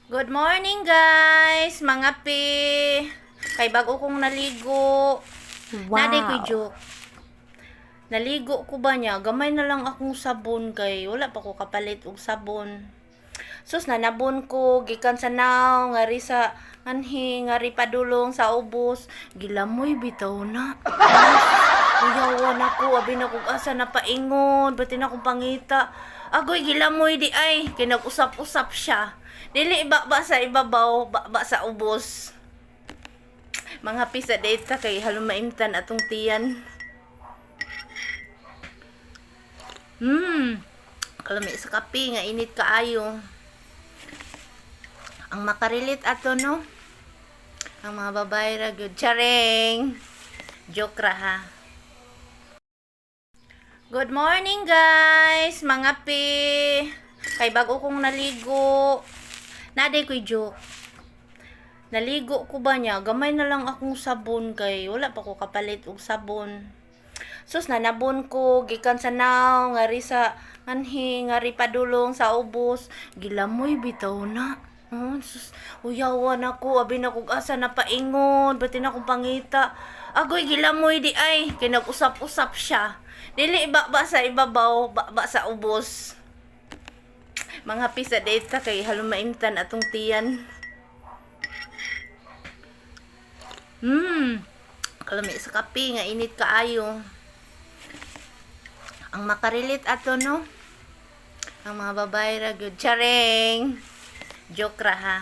Good morning guys, mga pi. Kay bago kong naligo. Naday ko joke. Naligo ko ba niya? Gamay na lang akong sabon kay wala pa ko kapalit og sabon. Sus na nabon ko gikan sa naw ngari sa anhi ngari padulong sa ubos. Gilamoy bitaw na. Uyawan ako, abi na kong asa na paingon, pati na akong pangita. Agoy, gilamoy di ay, kinag-usap-usap siya. Dili ba sa ibabaw, ba sa ubos. Mga pisa data kay halumaimtan atong tiyan. Kalami sa kape nga init kaayo. Ang makarilit ato no. Ang mga babae ra gyud charing. Joke ra ha. Good morning guys, mga pi. Kay bago kong naligo. Naday ko joke. Naligo ko ba niya? Gamay na lang akong sabon kay wala pa ko kapalit og sabon. Sus na nabon ko gikan sa naw ngari sa anhi ngari padulong sa ubos. Gilamoy bitaw na. Sus, uyawan ako, abi na kog asa na paingon, pati na akong pangita. Agoy, gilamoy di ay, kinag-usap-usap siya. Dili ba sa ibabaw, ba sa ubos. Mga pisa data kay halumaimtan atong tiyan. Kalami sa kape nga init kaayo. Ang makarilit ato no. Ang mga babae ra gyud charing. Joke ra ha.